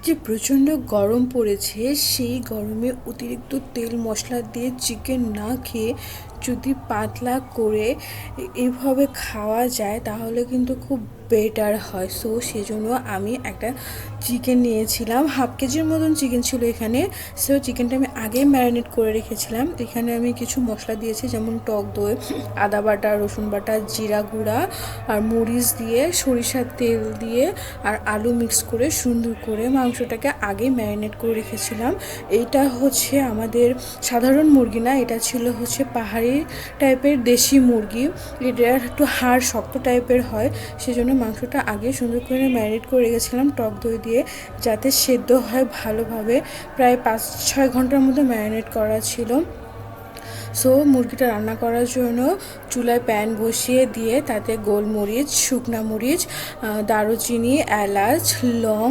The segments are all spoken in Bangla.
যে প্রচণ্ড গরম পড়েছে, সেই গরমে অতিরিক্ত তেল মশলা দিয়ে চিকেন না খেয়ে যদি পাতলা করে এইভাবে খাওয়া যায় তাহলে কিন্তু খুব বেটার হয়। সো সেজন্য আমি একটা চিকেন নিয়েছিলাম, হাফ কেজির মতন চিকেন ছিল এখানে। সো চিকেনটা আমি আগেই ম্যারিনেট করে রেখেছিলাম। এখানে আমি কিছু মশলা দিয়েছি, যেমন টক দই, আদা বাটা, রসুন বাটা, জিরা গুঁড়া আর মরিচ দিয়ে, সরিষার তেল দিয়ে আর আলু মিক্স করে সুন্দর করে মাংসটাকে আগে ম্যারিনেট করে রেখেছিলাম। এইটা হচ্ছে আমাদের সাধারণ মুরগি না, এটা ছিল হচ্ছে পাহাড়ি টাইপের দেশি মুরগি। এটা একটু হাড় শক্ত টাইপের হয়, সেজন্য মাংসটা আগে সুন্দর করে ম্যারিনেট করে রেখেছিলাম টক দই দিয়ে, যাতে সেদ্ধ হয় ভালোভাবে। প্রায় 5-6 ঘন্টার মতো ম্যারিনেট করা ছিল। সো মুরগিটা রান্না করার জন্য চুলায় প্যান বসিয়ে দিয়ে তাতে গোলমরিচ, শুকনা মরিচ, দারুচিনি, এলাচ, লং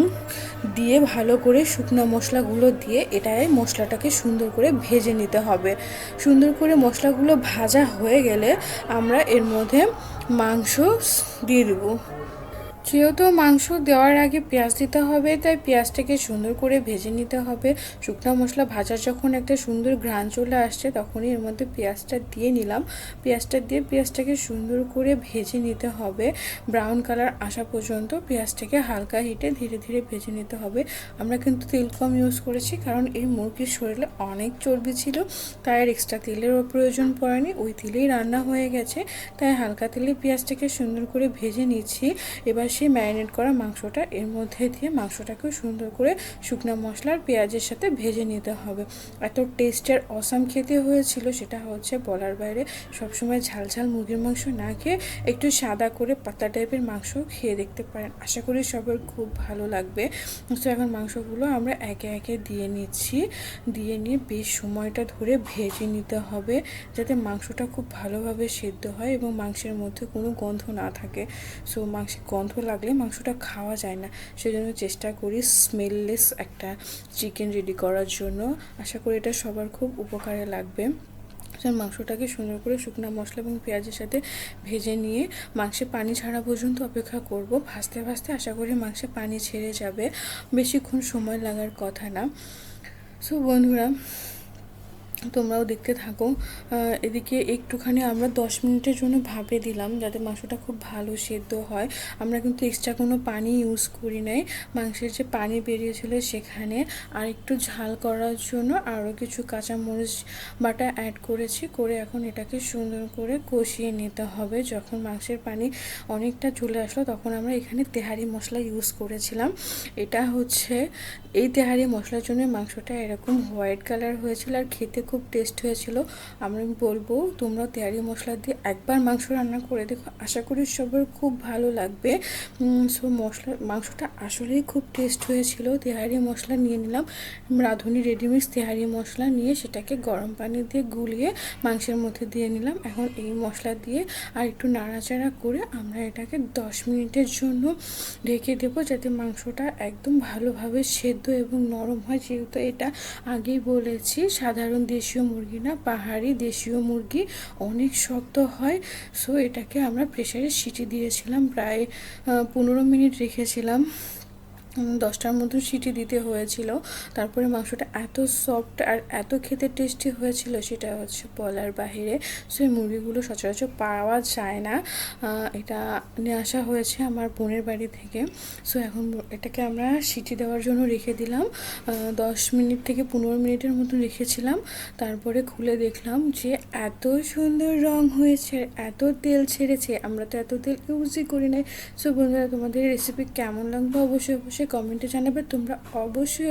দিয়ে ভালো করে শুকনো মশলাগুলো দিয়ে মশলাটাকে সুন্দর করে ভেজে নিতে হবে। সুন্দর করে মশলাগুলো ভাজা হয়ে গেলে আমরা এর মধ্যে মাংস দিয়ে দেবো। যেহেতু মাংস দেওয়ার আগে পেঁয়াজ দিতে হবে, তাই পেঁয়াজটাকে সুন্দর করে ভেজে নিতে হবে। শুকনো মশলা ভাজার যখন একটা সুন্দর ঘ্রাণ চলে আসছে, তখনই এর মধ্যে পেঁয়াজটা দিয়ে নিলাম। পেঁয়াজটা দিয়ে পেঁয়াজটাকে সুন্দর করে ভেজে নিতে হবে, ব্রাউন কালার আসা পর্যন্ত পেঁয়াজটাকে হালকা হিটে ধীরে ধীরে ভেজে নিতে হবে। আমরা কিন্তু তেল কম ইউজ করেছি, কারণ এই মুরগির শরীরে অনেক চর্বি ছিল, তাই আর এক্সট্রা তেলেরও প্রয়োজন পড়েনি, ওই তেলেই রান্না হয়ে গেছে। তাই হালকা তেলে পেঁয়াজটাকে সুন্দর করে ভেজে নিচ্ছি। এবার সেই ম্যারিনেট করা মাংসটা এর মধ্যে দিয়ে মাংসটাকেও সুন্দর করে শুকনো মশলার পেঁয়াজের সাথে ভেজে নিতে হবে। এত টেস্টের অসাম খেতে হয়েছিল, সেটা হচ্ছে বলার বাইরে। সবসময় ঝাল ঝাল মুরগির মাংস না খেয়ে একটু সাদা করে পাতলা টাইপের মাংস খেয়ে দেখতে পারেন, আশা করি সবার খুব ভালো লাগবে। তো এখন মাংসগুলো আমরা একে একে দিয়ে নিচ্ছি, দিয়ে নিয়ে বেশ সময়টা ধরে ভেজে নিতে হবে, যাতে মাংসটা খুব ভালোভাবে সেদ্ধ হয় এবং মাংসের মধ্যে কোনো গন্ধ না থাকে। সো মাংসের গন্ধ লাগলে মাংসটা খাওয়া যায় না, সেজন্য চেষ্টা করি স্মেললেস একটা চিকেন রেডি করার জন্য। আশা করি এটা সবার খুব উপকারে লাগবে। মাংসটাকে সুন্দর করে শুকনো মশলা এবং পেঁয়াজের সাথে ভেজে নিয়ে মাংসে পানি ছাড়া পর্যন্ত অপেক্ষা করব। ভাজতে ভাজতে আশা করি মাংসে পানি ছেড়ে যাবে, বেশিক্ষণ সময় লাগার কথা না। সো বন্ধুরা, তোমরাও দেখতে থাকো। এদিকে একটুখানি আমরা 10 মিনিটের জন্য ভাপে দিলাম, যাতে মাংসটা খুব ভালো সেদ্ধ হয়। আমরা কিন্তু এক্সট্রা কোনো পানি ইউজ করি নাই, মাংসের যে পানি বেরিয়েছিল সেখানে আর একটু ঝাল করার জন্য আরও কিছু কাঁচামরিচ বাটা অ্যাড করেছি, করে এখন এটাকে সুন্দর করে কষিয়ে নিতে হবে। যখন মাংসের পানি অনেকটা চলে আসলো, তখন আমরা এখানে তেহারি মশলা ইউজ করেছিলাম। এটা হচ্ছে এই তেহারি মশলার জন্য মাংসটা এরকম হোয়াইট কালার হয়েছিল আর খেতে খুব টেস্ট হয়েছিল। আমি বলবো তোমরা তেহারি মশলা দিয়ে একবার মাংস রান্না করে দেখো, আশা করি সবার খুব ভালো লাগবে। সো মাংসটা আসলেই খুব টেস্ট হয়েছিল। তেহারি মশলা নিয়ে নিলাম, রাঁধুনি রেডিমিক্স তেহারি মশলা নিয়ে সেটাকে গরম পানি দিয়ে গুলিয়ে মাংসের মধ্যে দিয়ে নিলাম। এখন এই মশলা দিয়ে আর একটু নাড়াচাড়া করে আমরা এটাকে 10 মিনিটের জন্য ঢেকে দেবো, যাতে মাংসটা একদম ভালোভাবে সেদ্ধ এবং নরম হয়। যেহেতু এটা আগেই বলেছি সাধারণ দেশীয় মুরগি না, পাহাড়ি দেশীয় মুরগি, অনেক শক্ত হয়। সো এটাকে আমরা প্রেসারে সিটি দিয়েছিলাম, প্রায় 15 মিনিট রেখেছিলাম। 10টার মতো সিটি দিতে হয়েছিল। তারপরে মাংসটা এত সফট আর এত খেতে টেস্টি হয়েছিল, সেটা হচ্ছে বলার বাহিরে। সো এই মুরগিগুলো সচরাচর পাওয়া যায় না, এটা নিয়ে আসা হয়েছে আমার বোনের বাড়ি থেকে। সো এখন এটাকে আমরা সিটি দেওয়ার জন্য রেখে দিলাম, 10 মিনিট থেকে 15 মিনিটের মতো রেখেছিলাম। তারপরে খুলে দেখলাম যে এত সুন্দর রং হয়েছে, এত তেল ছেড়েছে, আমরা তো এত তেল ইউজই করি নাই। সো বন্ধুরা, তোমাদের রেসিপি কেমন লাগবে অবশ্যই অবশ্যই কমেন্টে জানাবে। তোমরা অবশ্যই